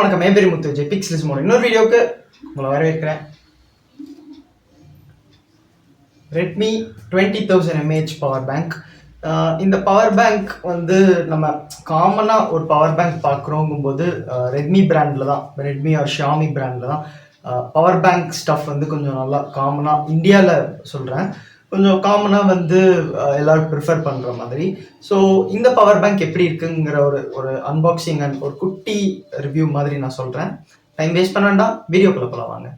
வணக்கம் மேபெரி முத்து J பிக்ஸ்லிஸ் mode இன்னொரு வீடியோக்கு உங்களை வரவேற்கிறேன். Redmi 20,000 mAh power bank. இந்த பவர் பேங்க் வந்து நம்ம காமனாக ஒரு பவர் பேங்க் பார்க்குறோங்கும்போது ரெட்மி பிராண்டில் தான், ரெட்மி ஆர் ஷாமி பிராண்டில் தான் பவர் பேங்க் ஸ்டஃப் வந்து கொஞ்சம் நல்லா காமனாக இந்தியாவில் சொல்கிறேன், கொஞ்சம் காமனாக வந்து எல்லோரும் ப்ரிஃபர் பண்ணுற மாதிரி. ஸோ இந்த பவர் பேங்க் எப்படி இருக்குங்கிற ஒரு அன்பாக்சிங் அண்ட் ஒரு குட்டி ரிவ்யூ மாதிரி நான் சொல்கிறேன். டைம் வேஸ்ட் பண்ண வேண்டாம், வீடியோக்குள்ளே போகலாம் வாங்க.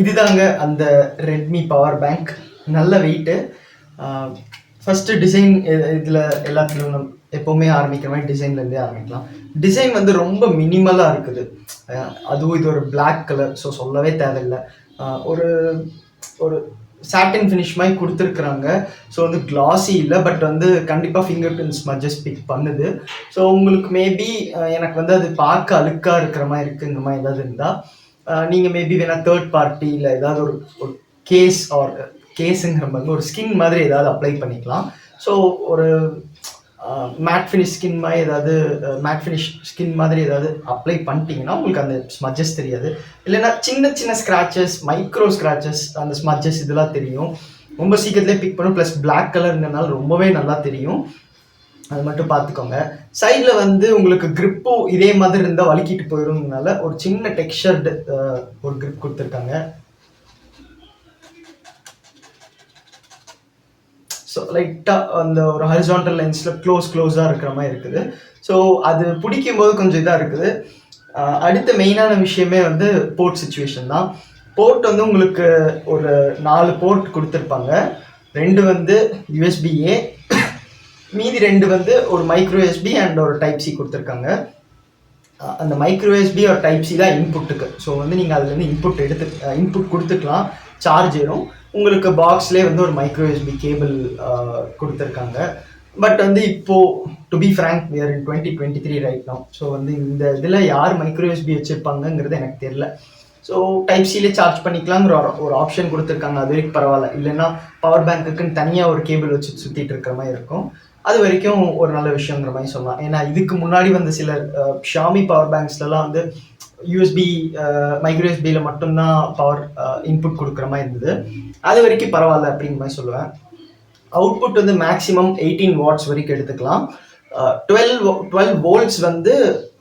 இதுதாங்க அந்த ரெட்மி பவர் பேங்க். நல்ல வெயிட்டு. ஃபஸ்ட்டு டிசைன் இதில் எல்லாத்துலையும் நம்ம எப்போவுமே ஆரம்பிக்கிற மாதிரி டிசைன்லேருந்தே ஆரம்பிக்கலாம். டிசைன் வந்து ரொம்ப மினிமலாக இருக்குது. அதுவும் இது ஒரு பிளாக் கலர், ஸோ சொல்லவே தேவையில்லை. ஒரு ஒரு சாட்டின் ஃபினிஷ் மாதிரி கொடுத்துருக்குறாங்க. ஸோ வந்து கிளாஸி இல்லை, பட் வந்து கண்டிப்பாக ஃபிங்கர் பிரிண்ட் ஸ்மட்ஜஸ் பிக் பண்ணுது. ஸோ உங்களுக்கு மேபி எனக்கு வந்து அது பார்க்க அழுக்காக இருக்கிற மாதிரி இருக்குங்கிற மாதிரி ஏதாவது இருந்தால் நீங்கள் மேபி வேணால் தேர்ட் பார்ட்டி இல்லை ஏதாவது ஒரு கேஸ் ஆர் கேஸுங்கிற மாதிரி ஒரு ஸ்கின் மாதிரி ஏதாவது அப்ளை பண்ணிக்கலாம். ஸோ ஒரு மேட் ஃபினிஷ் ஸ்கின் மாதிரி ஏதாவது மேட் ஃபினிஷ் ஸ்கின் மாதிரி ஏதாவது அப்ளை பண்ணிட்டீங்கன்னா உங்களுக்கு அந்த ஸ்மட்ஜஸ் தெரியாது. இல்லைன்னா சின்ன சின்ன ஸ்க்ராச்சஸ், மைக்ரோ ஸ்க்ராச்சஸ், அந்த ஸ்மட்ஜஸ் இதெல்லாம் தெரியும். ரொம்ப சீக்கிரத்துலேயே பிக் பண்ணும். ப்ளஸ் பிளாக் கலர்னால ரொம்பவே நல்லா தெரியும். அது மட்டும் பார்த்துக்கோங்க. சைடில் வந்து உங்களுக்கு கிரிப்பும் இதே மாதிரி இருந்தால் வலிக்கிட்டு போயிடும்னால ஒரு சின்ன டெக்ஸ்சர்டு ஒரு கிரிப் கொடுத்துருக்காங்க. ஸோ லைட்டாக அந்த ஒரு ஹரிசான்டல் லைன்ஸில் க்ளோஸாக இருக்கிற மாதிரி இருக்குது. ஸோ அது பிடிக்கும்போது கொஞ்சம் இதாக இருக்குது. அடுத்த மெயினான விஷயமே வந்து போர்ட் சிச்சுவேஷன் தான். போர்ட் வந்து உங்களுக்கு ஒரு 4 போர்ட் கொடுத்துருப்பாங்க. 2 வந்து யூஎஸ்பிஏ, மீதி 2 வந்து ஒரு மைக்ரோ யூஎஸ்பி அண்ட் ஒரு டைப் சி கொடுத்துருக்காங்க. அந்த மைக்ரோ யூஎஸ்பி ஒரு டைப் சி தான் இன்புட்டுக்கு. ஸோ வந்து நீங்கள் அதுலேருந்து இன்புட் கொடுத்துக்கலாம். சார்ஜ் ஏறும். உங்களுக்கு பாக்ஸ்லேயே வந்து ஒரு மைக்ரோ யூஎஸ்பி கேபிள் கொடுத்துருக்காங்க. பட் வந்து இப்போது to be frank we are in 2023 right now. So வந்து இந்த இதில் யார் மைக்ரோ யூஎஸ்பி வச்சுருப்பாங்கங்கிறது எனக்கு தெரியல. ஸோ டைப் சிலே சார்ஜ் பண்ணிக்கலாங்கிற ஒரு ஆப்ஷன் கொடுத்துருக்காங்க. அது வரைக்கும் பரவாயில்ல. இல்லைன்னா பவர் பேங்க்குன்னு தனியாக ஒரு கேபிள் வச்சு சுற்றிட்டு இருக்கிற மாதிரி இருக்கும். அது வரைக்கும் ஒரு நல்ல விஷயங்கிற மாதிரி சொல்லலாம். ஏன்னா இதுக்கு முன்னாடி வந்து சில ஷாமி பவர் பேங்க்ஸ்லாம் வந்து யூஎஸ்பி மைக்ரோ யூஎஸ்பியில் மட்டும்தான் பவர் இன்புட் கொடுக்குற மாதிரி இருந்தது. அது வரைக்கும் பரவாயில்ல அப்படிங்கிற மாதிரி சொல்லுவேன். அவுட்புட் வந்து மேக்ஸிமம் 18 வாட்ஸ் வரைக்கும் எடுத்துக்கலாம். 12 வோல்ட்ஸ் வந்து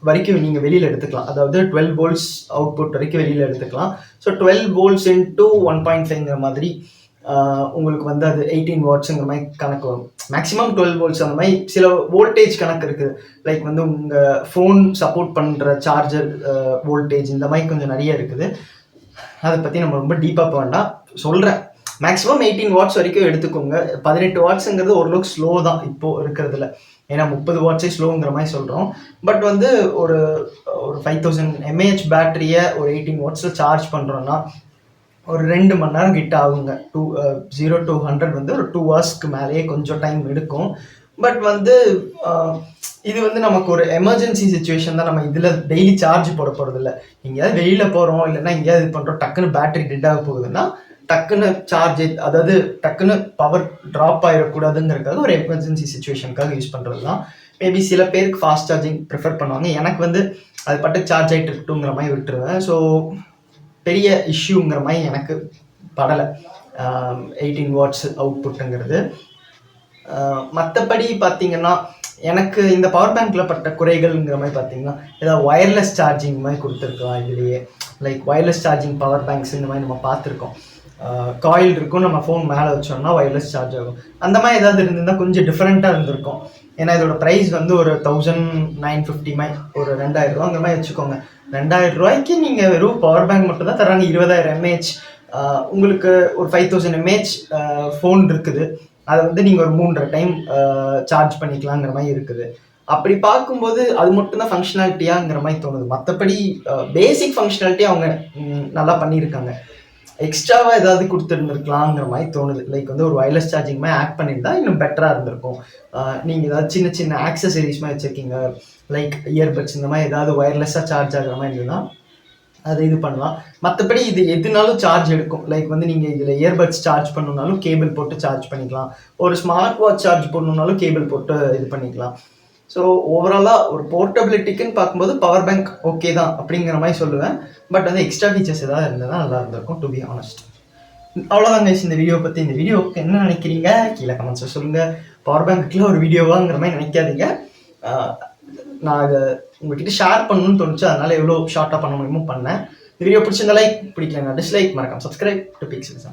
வரைக்கும் நீங்கள் வெளியில் எடுத்துக்கலாம். அதாவது 12 வோல்ட்ஸ் அவுட்புட் வரைக்கும் வெளியில் எடுத்துக்கலாம். ஸோ 12 வோல்ட்ஸ் இன்ட்டு 1.5ங்கிற மாதிரி உங்களுக்கு வந்து அது 18 வாட்ஸுங்கிற மாதிரி கணக்கு வரும். மேக்ஸிமம் 12 வோல்ட்ஸ் அந்த மாதிரி சில வோல்டேஜ் கணக்கு இருக்குது. லைக் வந்து உங்கள் ஃபோன் சப்போர்ட் பண்ணுற சார்ஜர் வோல்டேஜ் இந்த மாதிரி கொஞ்சம் நிறைய இருக்குது. அதை பற்றி நம்ம ரொம்ப டீப்பாக போக வேண்டாம், சொல்கிறேன். மேக்ஸிமம் 18 வாட்ஸ் வரைக்கும் எடுத்துக்கோங்க. 18 வாட்ஸுங்கிறது ஓரளவுக்கு ஸ்லோ தான் இப்போது இருக்கிறதுல. ஏன்னா 30 வாட்ஸே ஸ்லோங்கிற மாதிரி சொல்கிறோம். பட் வந்து ஒரு 5000 mAh பேட்டரியை ஒரு 18 வாட்ஸில் சார்ஜ் பண்ணுறோன்னா ஒரு 2 மணி நேரம் கிட்ட ஆகுங்க. 0 to 100 வந்து ஒரு 2 ஹவர்ஸ்க்கு மேலேயே கொஞ்சம் டைம் எடுக்கும். பட் வந்து அ இது வந்து நமக்கு ஒரு எமர்ஜென்சி சிச்சுவேஷன் தான். நம்ம இதில டெய்லி சார்ஜ் போட போறதில்ல. எங்கேயாவது வெளியில போறோம், இல்லன்னா எங்கேயாவது இது பண்றோம், டக்குனு பேட்டரி டெட் ஆக போகுதுன்னா, டக்குனு சார்ஜ் அதாவது டக்குனு பவர் ட்ராப் ஆயிறக்கூடாதுங்கிறதுக்காக ஒரு எமர்ஜென்சி சிச்சுவேஷனுக்காக யூஸ் பண்றது தான். மேபி சில பேருக்கு ஃபாஸ்ட் சார்ஜிங் ப்ரிஃபர் பண்ணுவாங்க. எனக்கு வந்து அது பாட்டுக்கு சார்ஜ் ஆயிட்டு இருக்கட்டுங்கிற மாரி விட்டுருவேன். ஸோ பெரிய இஷ்யூங்கிற மாரி எனக்கு படல. 18 வாட்ஸ் அவுட்புட்டுங்கிறது. மத்தபடி பார்த்தீங்கன்னா, எனக்கு இந்த பவர் பேங்க்ல பட்ட குறைகள்ங்கிற மாரி பார்த்தீங்கன்னா, ஏதாவது வயர்லெஸ் சார்ஜிங் மாரி குடுத்துருக்கலாம் இதுலயே. Like wireless charging power banks இந்த மாரி நம்ம பார்த்துருக்கோம். காயில் இருக்கும். நம்ம ஃபோன் மேல வச்சோம்னா வயர்லெஸ் சார்ஜ் ஆகும். அந்த மாரி ஏதாவது இருந்திருந்தா கொஞ்சம் டிஃபரெண்ட்டா இருந்திருக்கும். ஏன்னா இதோட பிரைஸ் வந்து ஒரு 1950 மாரி ஒரு ரூ. 2000 அந்த மாரி வச்சுக்கோங்க. ரூ. 2000க்கு நீங்க வெறும் பவர் பேங்க் மட்டும் தான் தராங்க. 20,000 mAh. உங்களுக்கு ஒரு 5000 mAh ஃபோன் இருக்குது. அத வந்து நீங்க ஒரு 3 1/2 டைம் சார்ஜ் பண்ணிக்கலாங்கிற மாரி இருக்குது. அப்படி பார்க்கும்போது அது மட்டும் தான் ஃபங்ஷனாலிட்டியாங்கிற மாரி தோணுது. மத்தபடி பேசிக் ஃபங்ஷனாலிட்டி அவங்க நல்லா பண்ணியிருக்காங்க. எக்ஸ்ட்ராவா ஏதாவது குடுத்திருந்திருக்கலாங்கிற மாரி தோணுது. லைக் வந்து ஒரு வயர்லெஸ் சார்ஜிங் மாரி ஆட் பண்ணியிருந்தா இன்னும் பெட்டரா இருந்திருக்கும். நீங்க ஏதாவது சின்ன சின்ன ஆக்சஸரீஸ் மாரி வச்சிருக்கீங்க. லைக் இயர்பட்ஸ் இந்த மாரி ஏதாவது வயர்லெஸ்ஸா சார்ஜ் ஆகுற மாரி இருந்ததுன்னா, அது இது பண்ணலாம். மத்தபடி இது எதுனாலும் சார்ஜ் எடுக்கும். லைக் வந்து நீங்க இதுல இயர்பட்ஸ் சார்ஜ் பண்ணணும்னாலும் கேபிள் போட்டு சார்ஜ் பண்ணிக்கலாம். ஒரு ஸ்மார்ட் வாட்ச் சார்ஜ் பண்ணணும்னாலும் கேபிள் போட்டு இது பண்ணிக்கலாம். ஸோ ஓவராலா ஒரு போர்ட்டபிலிட்டிக்குன்னு பார்க்கும்போது பவர் பேங்க் ஓகே தான் அப்படிங்கிற மாரி சொல்லுவேன். பட் வந்து எக்ஸ்ட்ரா ஃபீச்சர்ஸ் ஏதாவது இருந்ததுனா நல்லா இருந்திருக்கும் டு பி ஹானஸ்ட். அவ்வளோதான் கைஸ் இந்த வீடியோ பத்தி. இந்த வீடியோவுக்கு என்ன நினைக்கிறீங்க? கீழே கமெண்ட்ஸ்ல சொல்லுங்க. பவர் பேங்க்குல ஒரு வீடியோவாங்கிற மாரி நினைக்காதீங்க. அஹ் நான் இதை உங்ககிட்ட ஷேர் பண்ணணும்னு தோணுச்சு. அதனால எவ்வளோ ஷார்ட்டாக பண்ண முடியுமோ பண்ணேன். இந்த வீடியோ பிடிச்சிருந்தா லைக், பிடிக்கலன்னா டிஸ்லைக், மறக்காம சப்ஸ்கிரைப் டு பிக்சல்ஸ்.